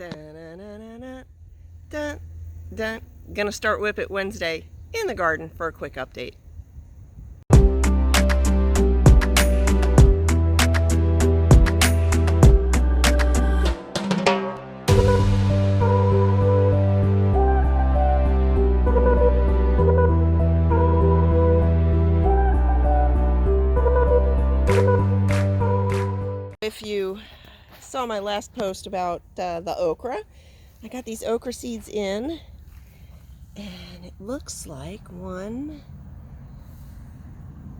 Dun, dun, dun. Gonna start WIP It Wednesday in the garden for a quick update. If you saw my last post about the okra, I got these okra seeds in, and it looks like 1,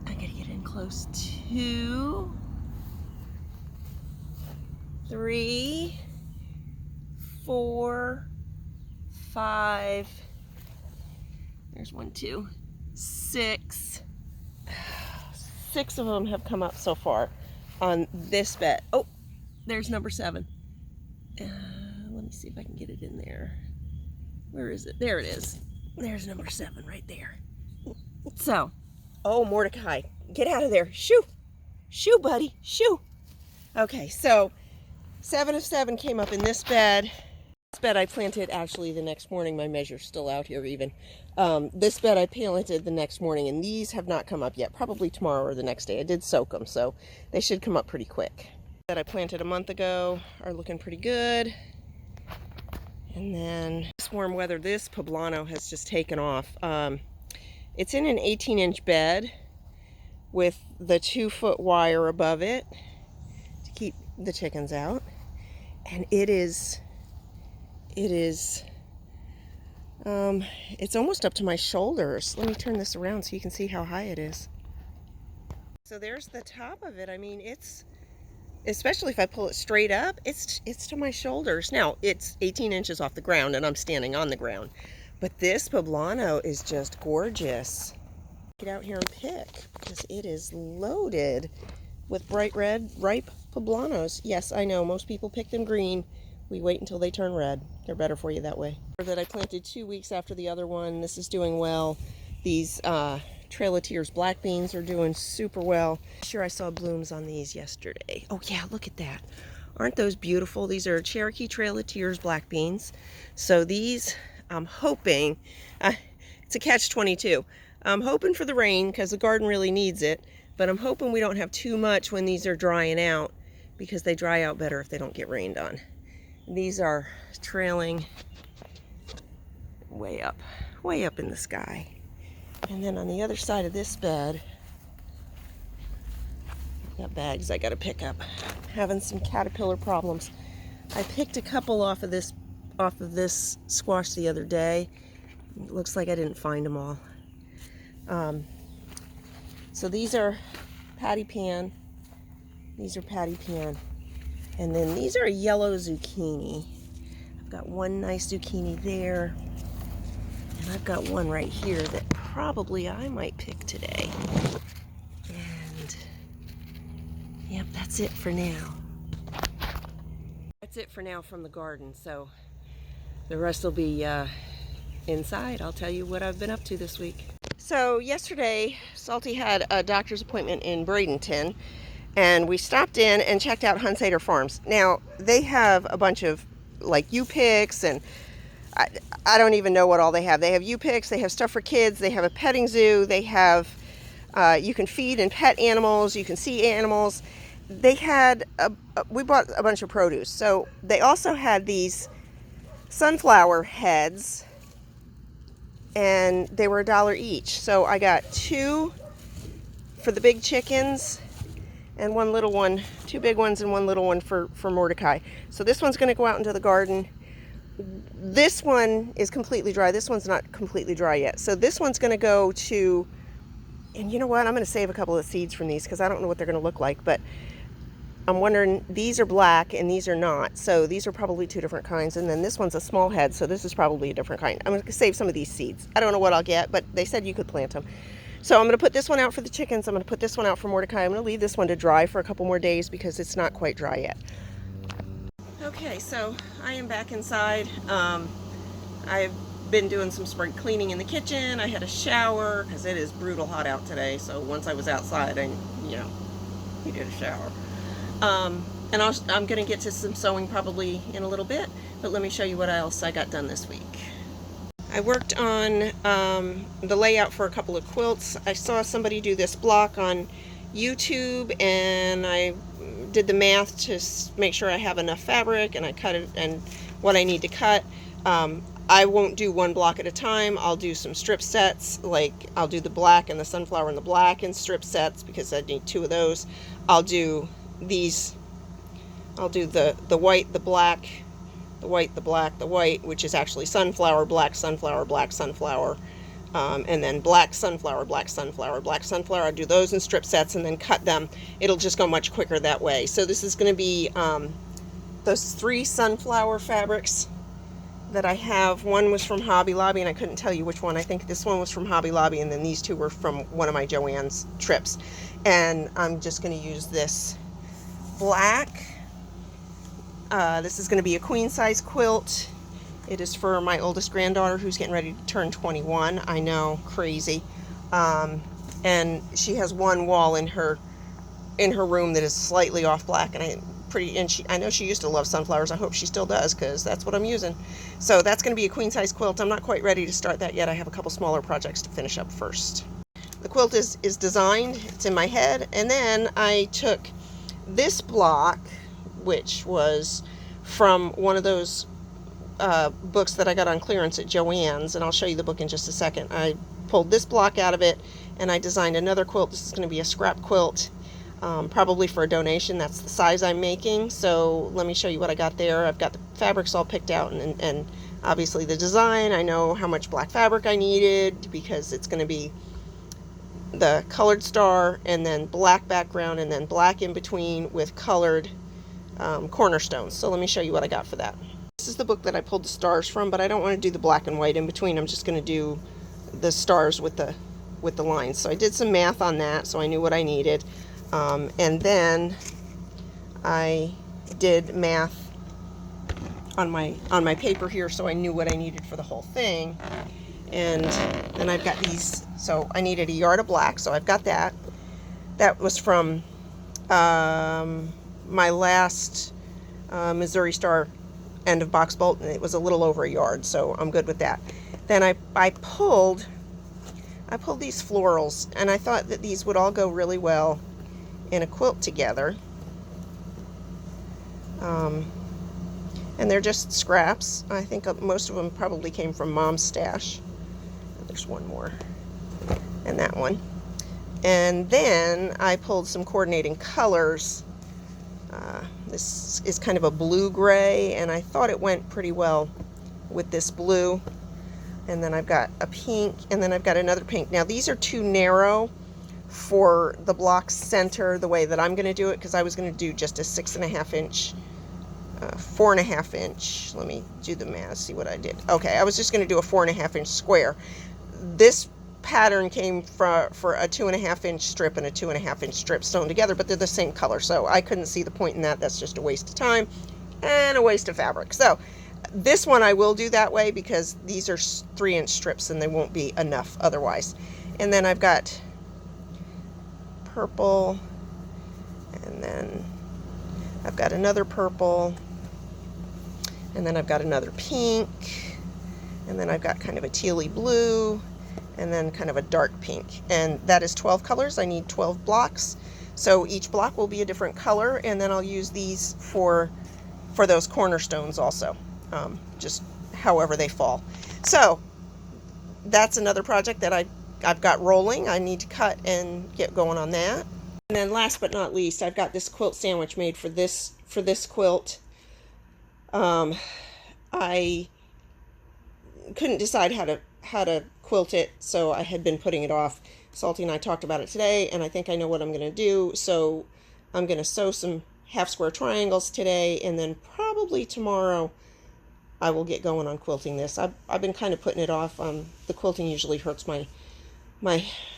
I gotta get in close, 2, 3, 4, 5, there's 1, 2, 6. 6 of them have come up so far on this bed. Oh, there's number 7. Let me see if I can get it in there. Where is it? There it is. There's number 7 right there. So, oh, Mordecai, get out of there. Shoo! Shoo, buddy. Shoo! Okay, so 7 of 7 came up in this bed. This bed I planted actually the next morning. My measure's still out here even. This bed I planted the next morning, and these have not come up yet. Probably tomorrow or the next day. I did soak them, so they should come up pretty quick. That I planted a month ago are looking pretty good. And then this warm weather, this poblano has just taken off. It's in an 18-inch bed with the 2-foot wire above it to keep the chickens out. And it's almost up to my shoulders. Let me turn this around so you can see how high it is. So there's the top of it. I mean, it's, especially if I pull it straight up, it's to my shoulders. Now, it's 18 inches off the ground and I'm standing on the ground. But this poblano is just gorgeous. Get out here and pick because it is loaded with bright red, ripe poblanos. Yes, I know, most people pick them green. We wait until they turn red. They're better for you that way. That I planted 2 weeks after the other one. This is doing well. These Trail of Tears black beans are doing super well. Sure, I saw blooms on these yesterday. Oh yeah, look at that. Aren't those beautiful? These are Cherokee Trail of Tears black beans. So these, I'm hoping, it's a catch-22. I'm hoping for the rain because the garden really needs it, but I'm hoping we don't have too much when these are drying out because they dry out better if they don't get rained on. These are trailing way up in the sky. And then on the other side of this bed, I've got bags I gotta pick up. Having some caterpillar problems. I picked a couple off of this squash the other day. It looks like I didn't find them all. So these are patty pan. These are patty pan. And then these are a yellow zucchini. I've got one nice zucchini there. And I've got one right here that probably I might pick today. And yep, that's it for now. That's it for now from the garden. So the rest will be inside. I'll tell you what I've been up to this week. So yesterday, Salty had a doctor's appointment in Bradenton. And we stopped in and checked out Hunsader Farms. Now, they have a bunch of, like, U-Picks, and I don't even know what all they have. They have U-Picks, they have stuff for kids, they have a petting zoo, they have, you can feed and pet animals, you can see animals. They had, we bought a bunch of produce. So they also had these sunflower heads, and they were $1 each. So I got 2 for the big chickens, and 1 little one, 2 big ones and 1 little one for Mordecai. So this one's gonna go out into the garden. This one is completely dry. This one's not completely dry yet. So this one's gonna go to, and you know what? I'm gonna save a couple of seeds from these because I don't know what they're gonna look like, but I'm wondering, these are black and these are not. So these are probably 2 different kinds. And then this one's a small head, so this is probably a different kind. I'm gonna save some of these seeds. I don't know what I'll get, but they said you could plant them. So I'm going to put this one out for the chickens. I'm going to put this one out for Mordecai. I'm going to leave this one to dry for a couple more days because it's not quite dry yet. Okay, so I am back inside. I've been doing some spring cleaning in the kitchen. I had a shower because it is brutal hot out today. So once I was outside, I needed a shower. And I'm going to get to some sewing probably in a little bit, but let me show you what else I got done this week. I worked on the layout for a couple of quilts. I saw somebody do this block on YouTube, and I did the math to make sure I have enough fabric, and I cut it and what I need to cut. I won't do one block at a time. I'll do some strip sets, like I'll do the black and the sunflower and the black in strip sets because I need 2 of those. I'll do these, I'll do the white, the black, the white, the black, the white, which is actually sunflower, black, sunflower, black, sunflower, and then black, sunflower, black, sunflower, black, sunflower. I'll do those in strip sets and then cut them. It'll just go much quicker that way. So this is going to be those 3 sunflower fabrics that I have. One was from Hobby Lobby, and I couldn't tell you which one. I think this one was from Hobby Lobby, and then these 2 were from one of my Joann's trips. And I'm just going to use this black. This is going to be a queen size quilt. It is for my oldest granddaughter who's getting ready to turn 21. I know, crazy. And she has one wall in her room that is slightly off black, and I know she used to love sunflowers. I hope she still does, because that's what I'm using. So that's going to be a queen size quilt. I'm not quite ready to start that yet. I have a couple smaller projects to finish up first. The quilt is designed. It's in my head. And then I took this block, which was from one of those books that I got on clearance at Joann's, and I'll show you the book in just a second. I pulled this block out of it, and I designed another quilt. This is going to be a scrap quilt. Probably for a donation. That's the size I'm making. So let me show you what I got there. I've got the fabrics all picked out, and obviously the design. I know how much black fabric I needed because it's going to be the colored star and then black background and then black in between with colored cornerstones. So let me show you what I got for that. This is the book that I pulled the stars from, but I don't want to do the black and white in between. I'm just going to do the stars with the lines. So I did some math on that, so I knew what I needed. And then I did math on my paper here, so I knew what I needed for the whole thing. And then I've got these, so I needed a yard of black, so I've got that. That was from my last Missouri Star end of box bolt, and it was a little over a yard, so I'm good with that. Then I pulled these florals, and I thought that these would all go really well in a quilt together. And they're just scraps. I think most of them probably came from Mom's stash. There's one more, and that one. And then I pulled some coordinating colors. This is kind of a blue-gray, and I thought it went pretty well with this blue. And then I've got a pink, and then I've got another pink. Now these are too narrow for the block center the way that I'm going to do it, because I was going to do just a 6.5 inch, 4.5 inch. Let me do the math, see what I did. Okay, I was just going to do a 4.5 inch square. This pattern came for a 2.5 inch strip and a 2.5 inch strip sewn together, but they're the same color, so I couldn't see the point in that. That's just a waste of time and a waste of fabric. So this one I will do that way because these are 3-inch strips and they won't be enough otherwise. And then I've got purple, and then I've got another purple, and then I've got another pink, and then I've got kind of a tealy blue, and then kind of a dark pink. And that is 12 colors. I need 12 blocks, so each block will be a different color, and then I'll use these for those cornerstones also, just however they fall. So that's another project that I've got rolling. I need to cut and get going on that. And then last but not least, I've got this quilt sandwich made for this quilt. I couldn't decide how to quilt it, so I had been putting it off. Salty and I talked about it today, and I think I know what I'm going to do. So I'm going to sew some half square triangles today, and then probably tomorrow I will get going on quilting this. I've been kind of putting it off. The quilting usually hurts my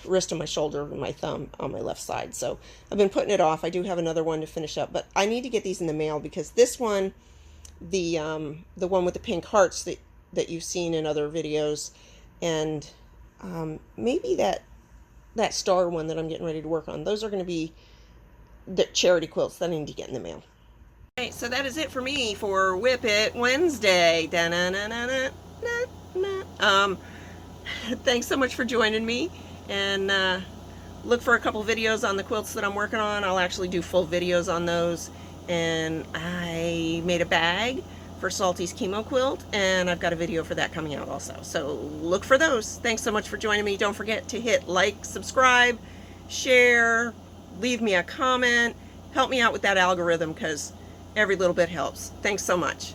wrist and my shoulder and my thumb on my left side, so I've been putting it off. I do have another one to finish up, but I need to get these in the mail because this one, the one with the pink hearts that you've seen in other videos, and maybe that star one that I'm getting ready to work on, those are going to be the charity quilts that I need to get in the mail. Alright, so that is it for me for WIP It Wednesday. Thanks so much for joining me, and look for a couple videos on the quilts that I'm working on. I'll actually do full videos on those. And I made a bag for Salty's chemo quilt, and I've got a video for that coming out also. So look for those. Thanks so much for joining me. Don't forget to hit like, subscribe, share, leave me a comment. Help me out with that algorithm, because every little bit helps. Thanks so much.